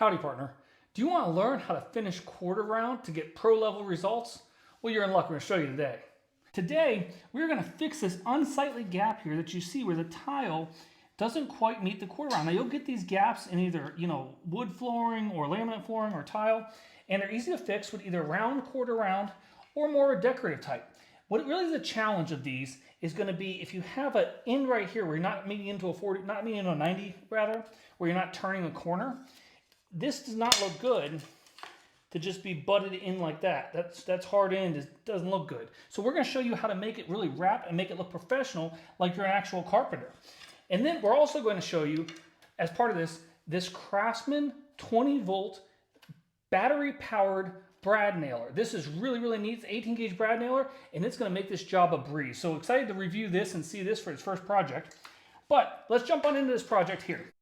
Howdy, partner. Do you want to learn how to finish quarter round to get pro level results? Well, you're in luck. We're going to show you today. Today, we're going to fix this unsightly gap here that you see where the tile doesn't quite meet the quarter round. Now, you'll get these gaps in either, wood flooring or laminate flooring or tile, and they're easy to fix with either round, quarter round, or more decorative type. What really is the challenge of these is going to be if you have an end right here where you're not meeting into a 40, not meeting into a 90 rather, where you're not turning a corner. This does not look good to just be butted in like that. That's hard end. It doesn't look good. So we're going to show you how to make it really wrap and make it look professional like you're an actual carpenter. And then we're also going to show you, as part of this Craftsman 20-volt battery-powered brad nailer. This is really, really neat. It's an 18-gauge brad nailer, and it's going to make this job a breeze. So excited to review this and see this for its first project. But let's jump on into this project here.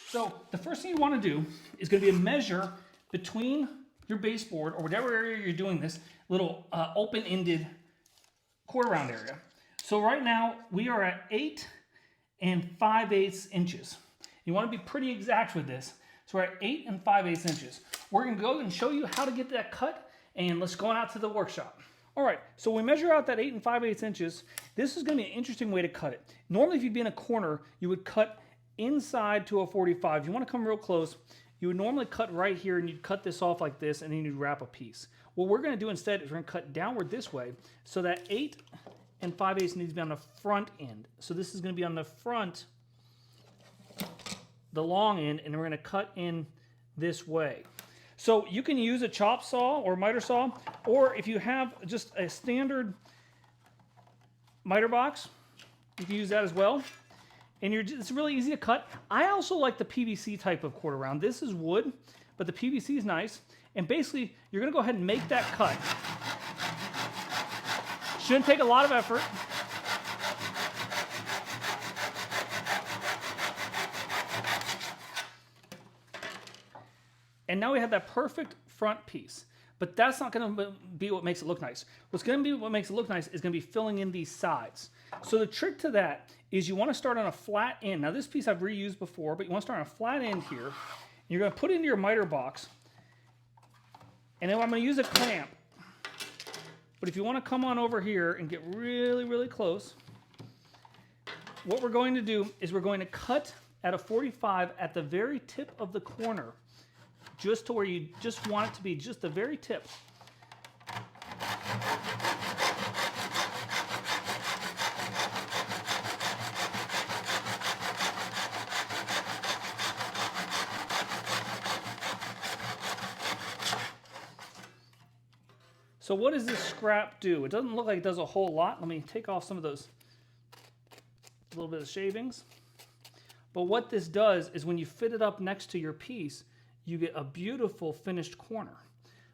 So the first thing you want to do is going to be a measure between your baseboard or whatever area you're doing this little open-ended quarter round area. So right now we are at 8 5/8 inches. You want to be pretty exact with this. So we're at 8 5/8 inches. We're going to go and show you how to get that cut, and let's go on out to the workshop. All right, so we measure out that 8 5/8 inches. This is going to be an interesting way to cut it. Normally, if you'd be in a corner, you would cut inside to a 45. If you want to come real close, you would normally cut right here, and you'd cut this off like this, and then you'd wrap a piece. What we're going to do instead is we're going to cut downward this way, so that 8 5/8 needs to be on the front end. So this is going to be on the front, the long end, and we're going to cut in this way. So you can use a chop saw or miter saw, or if you have just a standard miter box, you can use that as well. And it's really easy to cut. I also like the PVC type of quarter round. This is wood, but the PVC is nice. And basically, you're going to go ahead and make that cut. Shouldn't take a lot of effort. And now we have that perfect front piece. But that's not going to be what makes it look nice. What's going to be what makes it look nice is going to be filling in these sides. So the trick to that is you want to start on a flat end. Now this piece I've reused before, but you want to start on a flat end here. You're going to put it into your miter box. And then I'm going to use a clamp. But if you want to come on over here and get really, really close, what we're going to do is we're going to cut at a 45 at the very tip of the corner. Just to where you just want it to be, just the very tip. So what does this scrap do? It doesn't look like it does a whole lot. Let me take off some of those, a little bit of shavings. But what this does is when you fit it up next to your piece, you get a beautiful finished corner.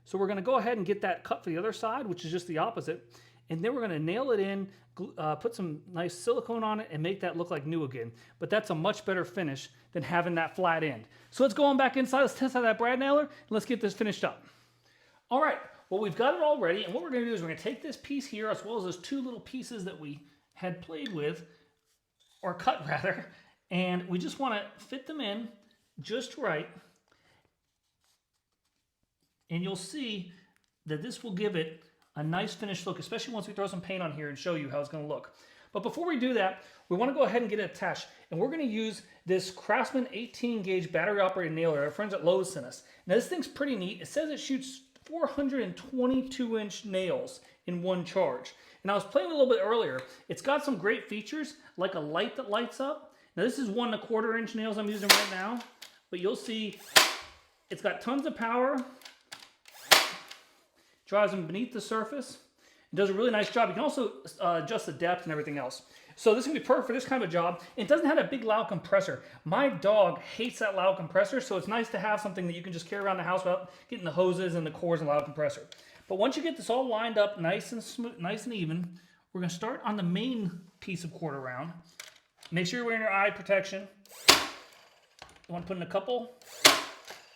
So we're going to go ahead and get that cut for the other side, which is just the opposite. And then we're going to nail it in, put some nice silicone on it, and make that look like new again. But that's a much better finish than having that flat end. So let's go on back inside. Let's test out that brad nailer, and let's get this finished up. All right, well, we've got it all ready. And what we're going to do is we're going to take this piece here, as well as those two little pieces that we had played with, or cut rather, and we just want to fit them in just right. And you'll see that this will give it a nice finished look, especially once we throw some paint on here and show you how it's going to look. But before we do that, we want to go ahead and get it attached. And we're going to use this Craftsman 18-gauge battery-operated nailer our friends at Lowe's sent us. Now this thing's pretty neat. It says it shoots 422-inch nails in one charge. And I was playing a little bit earlier. It's got some great features, like a light that lights up. Now this is 1 1/4-inch nails I'm using right now. But you'll see it's got tons of power. Drives them beneath the surface. It does a really nice job. You can also adjust the depth and everything else. So this is going to be perfect for this kind of a job. It doesn't have a big loud compressor. My dog hates that loud compressor, so it's nice to have something that you can just carry around the house without getting the hoses and the cords and loud compressor. But once you get this all lined up nice and smooth, nice and even, we're going to start on the main piece of quarter round. Make sure you're wearing your eye protection. You want to put in a couple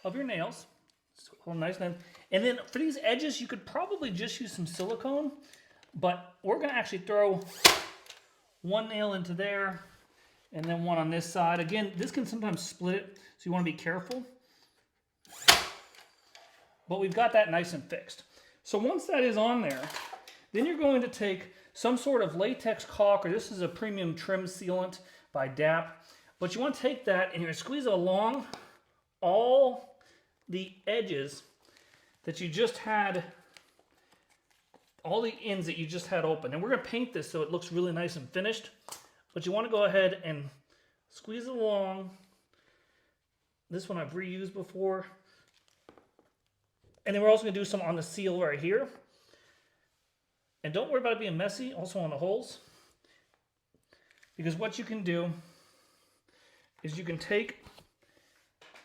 of your nails. Hold nice and then for these edges, you could probably just use some silicone, but we're going to actually throw one nail into there And then one on this side. Again, this can sometimes split it, so you want to be careful. But we've got that nice and fixed. So once that is on there, then you're going to take some sort of latex caulk, or this is a premium trim sealant by DAP. But you want to take that and you're going to squeeze it along all the edges that you just had, all the ends that you just had open. And we're going to paint this so it looks really nice and finished. But you want to go ahead and squeeze it along. This one I've reused before. And then we're also going to do some on the seal right here. And don't worry about it being messy, also on the holes. Because what you can do is you can take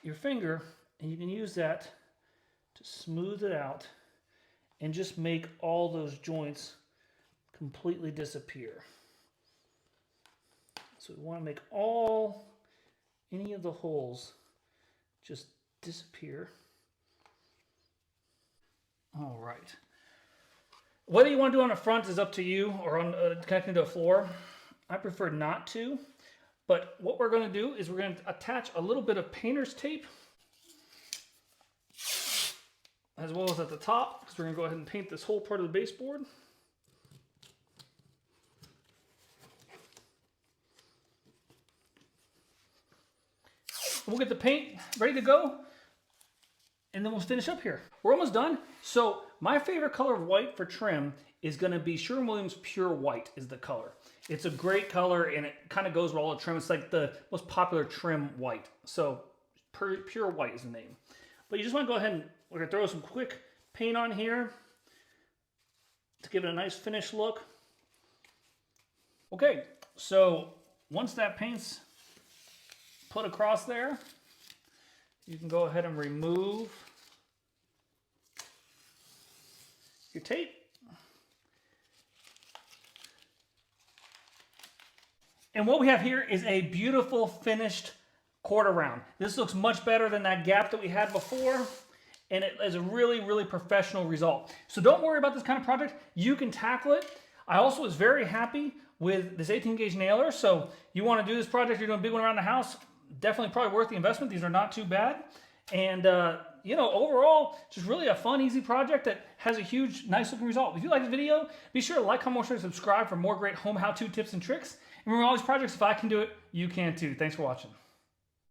your finger and you can use that to smooth it out and just make all those joints completely disappear. So we want to make any of the holes just disappear. All right. Whether you want to do it on the front is up to you, or on connecting to a floor. I prefer not to. But what we're going to do is we're going to attach a little bit of painter's tape, as well as at the top, because we're going to go ahead and paint this whole part of the baseboard. We'll get the paint ready to go, and then we'll finish up here. We're almost done. So my favorite color of white for trim is going to be Sherwin-Williams Pure White is the color. It's a great color, and it kind of goes with all the trim. It's like the most popular trim white. So Pure White is the name. But you just want to go ahead and we're going to throw some quick paint on here to give it a nice finished look. Okay, so once that paint's put across there, you can go ahead and remove your tape. And what we have here is a beautiful finished quarter round. This looks much better than that gap that we had before, and it is a really, really professional result. So don't worry about this kind of project. You can tackle it. I also was very happy with this 18 gauge nailer. So you want to do this project, you're doing a big one around the house, definitely probably worth the investment. These are not too bad. And you know, overall, just really a fun, easy project that has a huge, nice looking result. If you like this video, be sure to like, comment, share, and subscribe for more great home how-to tips and tricks. And remember, all these projects, if I can do it, you can too. Thanks for watching.